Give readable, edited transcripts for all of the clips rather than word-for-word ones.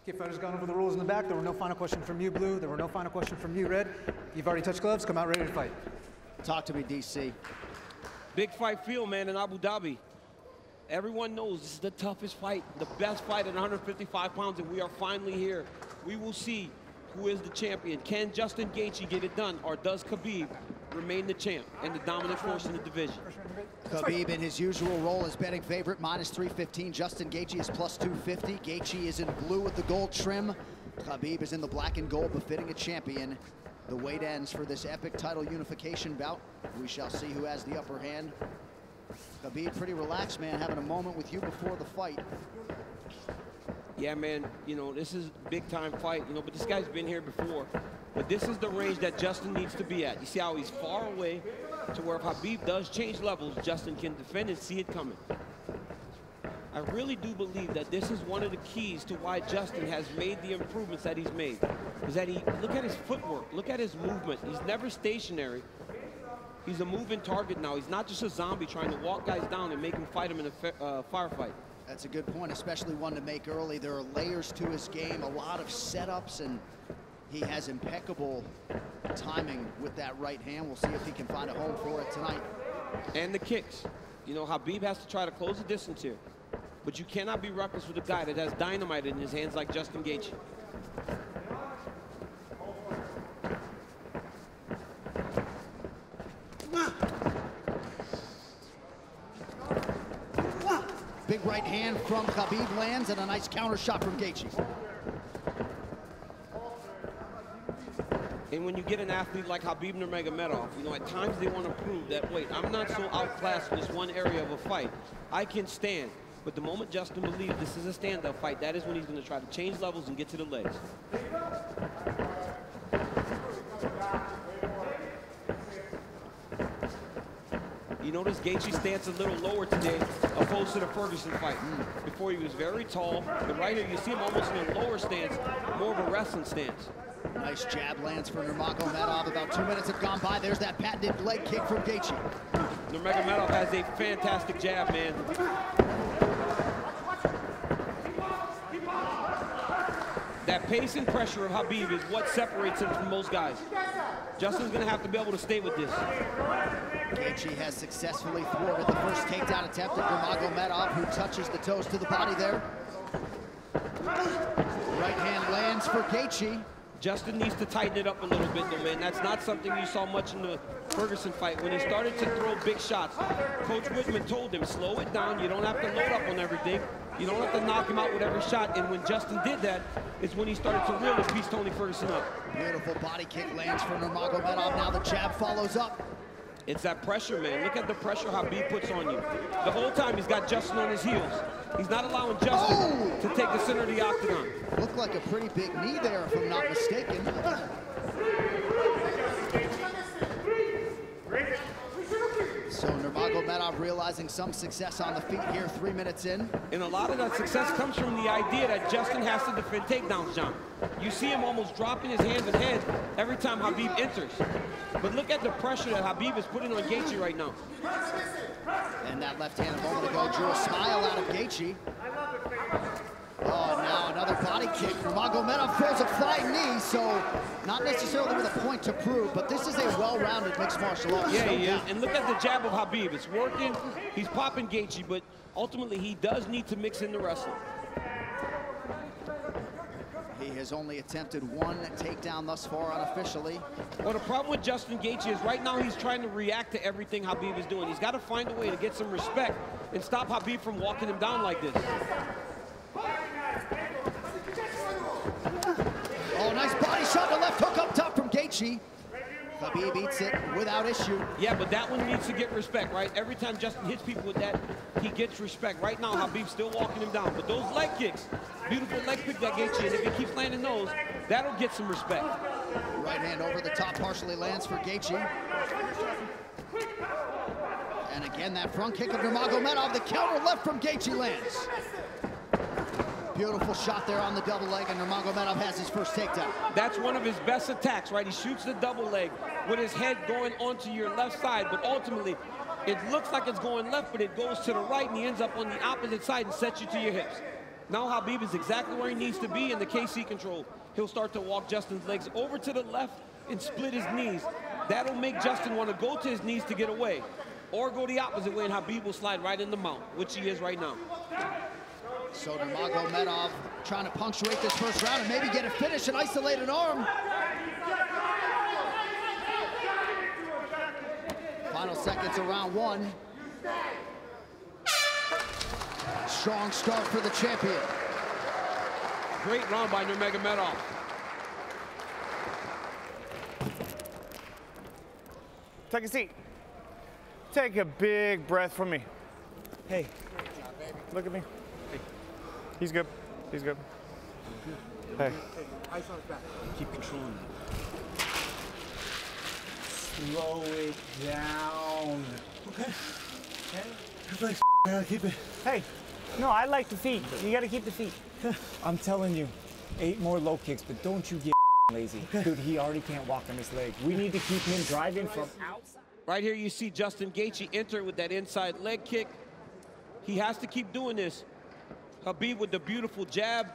Okay, fighters gone over the rules in the back. There were no final questions from you, Blue. There were no final questions from you, Red. You've already touched gloves. Come out ready to fight. Talk to me, DC. Big fight field, man, in Abu Dhabi. Everyone knows this is the toughest fight, the best fight at 155 pounds, and we are finally here. We will see who is the champion. Can Justin Gaethje get it done, or does Khabib remain the champ and the dominant force in the division? Khabib, in his usual role as betting favorite, -315. Justin Gaethje is +250. Gaethje is in blue with the gold trim. Khabib is in the black and gold, befitting a champion. The wait ends for this epic title unification bout. We shall see who has the upper hand. Khabib, pretty relaxed, man, having a moment with you before the fight. Yeah, man, you know, this is a big-time fight, you know, but this guy's been here before. But this is the range that Justin needs to be at. You see how he's far away to where if Khabib does change levels, Justin can defend and see it coming. I really do believe that this is one of the keys to why Justin has made the improvements that he's made. Is that look at his footwork, look at his movement. He's never stationary. He's a moving target now. He's not just a zombie trying to walk guys down and make them fight him in a firefight. That's a good point, especially one to make early. There are layers to his game, a lot of setups, and he has impeccable timing with that right hand. We'll see if he can find a home for it tonight. And the kicks. You know, Khabib has to try to close the distance here. But you cannot be reckless with a guy that has dynamite in his hands like Justin Gaethje. Big right hand from Khabib lands, and a nice counter shot from Gaethje. And when you get an athlete like Khabib Nurmagomedov, you know, at times they want to prove that, wait, I'm not so outclassed in this one area of a fight. I can stand. But the moment Justin believes this is a stand-up fight, that is when he's going to try to change levels and get to the legs. You notice Gaethje stands a little lower today, opposed to the Ferguson fight. Before he was very tall, but right here you see him almost in a lower stance, more of a wrestling stance. Nice jab lands for Nurmagomedov. About 2 minutes have gone by. There's that patented leg kick from Gaethje. Nurmagomedov has a fantastic jab, man. That pace and pressure of Khabib is what separates him from most guys. Justin's going to have to be able to stay with this. Gaethje has successfully thwarted the first takedown attempt of Nurmagomedov, who touches the toes to the body there. Right hand lands for Gaethje. Justin needs to tighten it up a little bit, though, man. That's not something you saw much in the Ferguson fight. When he started to throw big shots, Coach Whitman told him, slow it down. You don't have to load up on everything. You don't have to knock him out with every shot. And when Justin did that, it's when he started to really piece Tony Ferguson up. Beautiful body kick lands for Nurmagomedov. Now the jab follows up. It's that pressure, man. Look at the pressure Khabib puts on you. The whole time he's got Justin on his heels. He's not allowing Justin to take the center of the octagon. Looked like a pretty big knee there, if I'm not mistaken. So Nurmagomedov realizing some success on the feet here, 3 minutes in. And a lot of that success comes from the idea that Justin has to defend takedowns, John. You see him almost dropping his hands and head every time Khabib enters. But look at the pressure that Khabib is putting on Gaethje right now. And that left hand a moment ago drew a smile out of Gaethje. Oh, now another body kick. Nurmagomedov throws a flying knee, so not necessarily with a point to prove, but this is a well-rounded mixed martial arts. Yeah, he is. And look at the jab of Khabib. It's working. He's popping Gaethje, but ultimately he does need to mix in the wrestling. He has only attempted one takedown thus far unofficially. Well, the problem with Justin Gaethje is right now he's trying to react to everything Khabib is doing. He's got to find a way to get some respect and stop Khabib from walking him down like this. Oh, nice body shot, the left hook up top from Gaethje. Khabib eats it without issue. Yeah, but that one needs to get respect, right? Every time Justin hits people with that, he gets respect. Right now, Khabib's still walking him down. But those leg kicks, beautiful leg kick that Gaethje, and if he keeps landing those, that'll get some respect. Right hand over the top partially lands for Gaethje. And again, that front kick of Nurmagomedov, the counter left from Gaethje lands. Beautiful shot there on the double leg, and Nurmagomedov has his first takedown. That's one of his best attacks, right? He shoots the double leg with his head going onto your left side, but ultimately, it looks like it's going left, but it goes to the right, and he ends up on the opposite side and sets you to your hips. Now Khabib is exactly where he needs to be in the KC control. He'll start to walk Justin's legs over to the left and split his knees. That'll make Justin want to go to his knees to get away, or go the opposite way, and Khabib will slide right in the mount, which he is right now. So Nurmagomedov trying to punctuate this first round and maybe get a finish and isolate an arm. Final seconds of round one. Strong start for the champion. Great round by Nurmagomedov. Take a seat. Take a big breath from me. Hey, look at me. Hey. He's good. He's good. Hey. Ice on his back. Keep controlling it. Slow it down. Okay. Okay? Everybody's gotta keep it. Hey, no, I like the feet. You gotta keep the feet. I'm telling you, 8 more low kicks, but don't you get lazy. Okay. Dude, he already can't walk on his leg. We need to keep him driving from outside. Right here you see Justin Gaethje enter with that inside leg kick. He has to keep doing this. Khabib with the beautiful jab,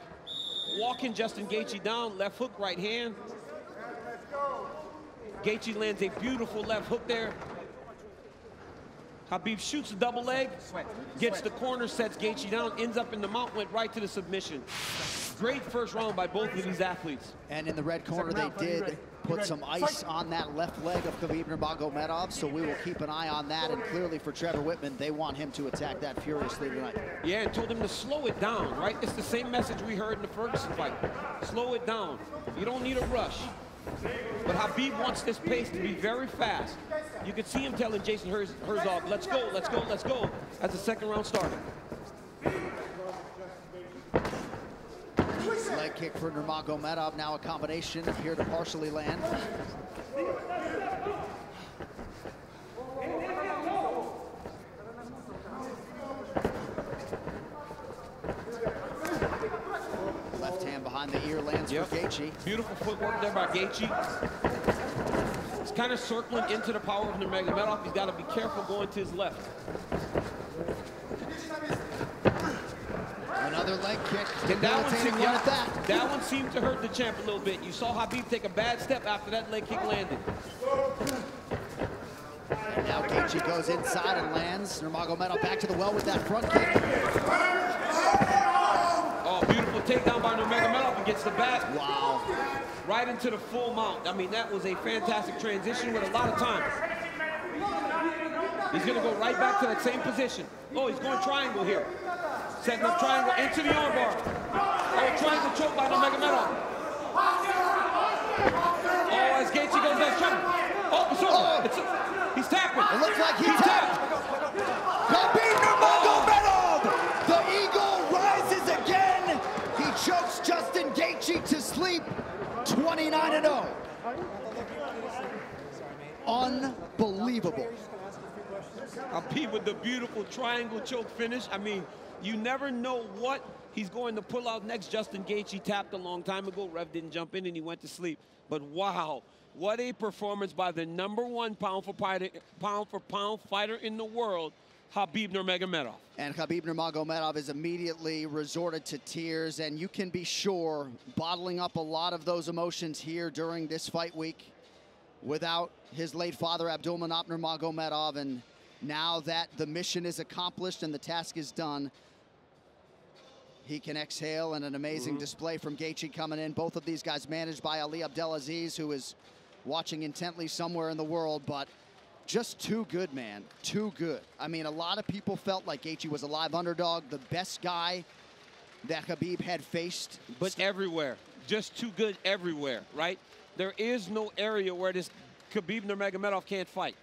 walking Justin Gaethje down, left hook, right hand. Gaethje lands a beautiful left hook there. Khabib shoots a double leg, gets the corner, sets Gaethje down, ends up in the mount, went right to the submission. Great first round by both of these athletes. And in the red corner, they did put some ice on that left leg of Khabib Nurmagomedov, so we will keep an eye on that. And clearly for Trevor Whitman, they want him to attack that furiously tonight. Yeah, and told him to slow it down, right? It's the same message we heard in the Ferguson fight. Slow it down. You don't need a rush. But Khabib wants this pace to be very fast. You could see him telling Jason Herzog, let's go, let's go, let's go, as the second round started. Leg kick for Nurmagomedov, now a combination here to partially land. Left hand behind the ear lands for Gaethje. Beautiful footwork there by Gaethje. He's kind of circling into the power of Nurmagomedov. He's got to be careful going to his left. Another leg kick. That one seemed to hurt the champ a little bit. You saw Khabib take a bad step after that leg kick landed. And now Gaethje goes inside and lands. Nurmagomedov back to the well with that front kick. Oh, beautiful takedown by Nurmagomedov and gets the back. Wow. Right into the full mount. I mean, that was a fantastic transition with a lot of time. He's going to go right back to that same position. Oh, he's going triangle here. Setting up triangle into the armbar. Oh, triangle choke by Nurmagomedov. Oh, as Gaethje goes down, triangle. Oh, it's over. He's tapping. It looks like he tapped. Khabib Nurmagomedov! The eagle rises again. He chokes Justin Gaethje to sleep. 29-0. Unbelievable. Khabib with the beautiful triangle choke finish. I mean, you never know what he's going to pull out next. Justin Gaethje tapped a long time ago. Rev didn't jump in and he went to sleep. But wow, what a performance by the #1 pound for pound fighter in the world, Khabib Nurmagomedov. And Khabib Nurmagomedov is immediately resorted to tears, and you can be sure bottling up a lot of those emotions here during this fight week without his late father, Abdulmanap Nurmagomedov. And now that the mission is accomplished and the task is done, he can exhale, and an amazing display from Gaethje coming in. Both of these guys managed by Ali Abdelaziz, who is watching intently somewhere in the world, but just too good, man, too good. I mean, a lot of people felt like Gaethje was a live underdog, the best guy that Khabib had faced. But everywhere, just too good everywhere, right? There is no area where this Khabib Nurmagomedov can't fight.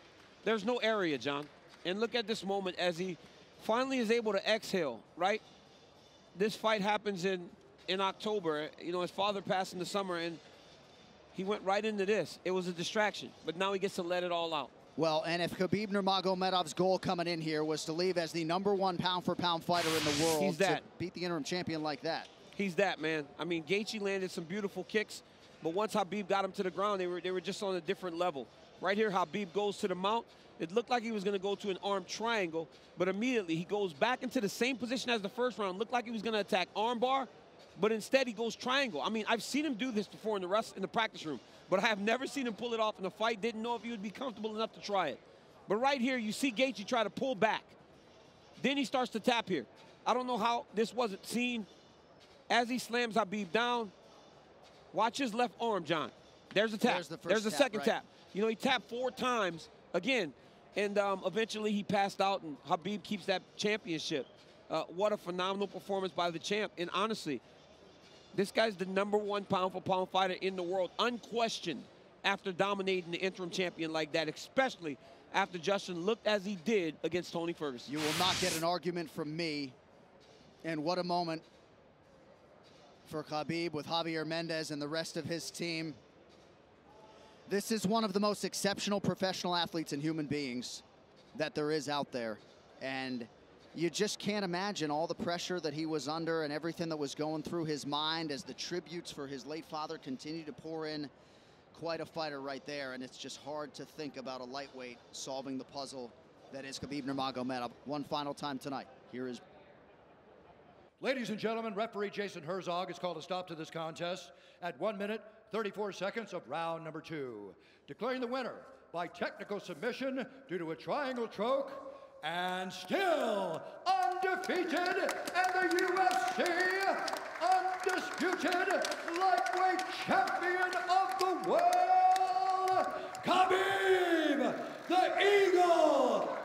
There's no area, John. And look at this moment as he finally is able to exhale, right? This fight happens in October. You know, his father passed in the summer, and he went right into this. It was a distraction, but now he gets to let it all out. Well, and if Khabib Nurmagomedov's goal coming in here was to leave as the #1 pound-for-pound fighter in the world, he's that. to beat the interim champion like that. He's that, man. I mean, Gaethje landed some beautiful kicks, but once Khabib got him to the ground, they were just on a different level. Right here, Khabib goes to the mount. It looked like he was going to go to an arm triangle, but immediately he goes back into the same position as the first round. Looked like he was going to attack arm bar, but instead he goes triangle. I mean, I've seen him do this before in the practice room, but I have never seen him pull it off in a fight. Didn't know if he would be comfortable enough to try it. But right here, you see Gaethje try to pull back. Then he starts to tap here. I don't know how this wasn't seen. As he slams Khabib down, watch his left arm, John. There's a tap. There's the second tap. You know, he tapped 4 times again, and eventually he passed out, and Khabib keeps that championship. What a phenomenal performance by the champ. And honestly, this guy's the #1 pound-for-pound fighter in the world, unquestioned, after dominating the interim champion like that, especially after Justin looked as he did against Tony Ferguson. You will not get an argument from me. And what a moment for Khabib with Javier Mendez and the rest of his team. This is one of the most exceptional professional athletes and human beings that there is out there. And you just can't imagine all the pressure that he was under and everything that was going through his mind as the tributes for his late father continue to pour in. Quite a fighter right there, and it's just hard to think about a lightweight solving the puzzle that is Khabib Nurmagomedov. One final time tonight. Here is... Ladies and gentlemen, referee Jason Herzog has called a stop to this contest at 1 minute, 34 seconds of round number 2. Declaring the winner by technical submission due to a triangle choke, and still undefeated, and the UFC undisputed lightweight champion of the world, Khabib, the Eagle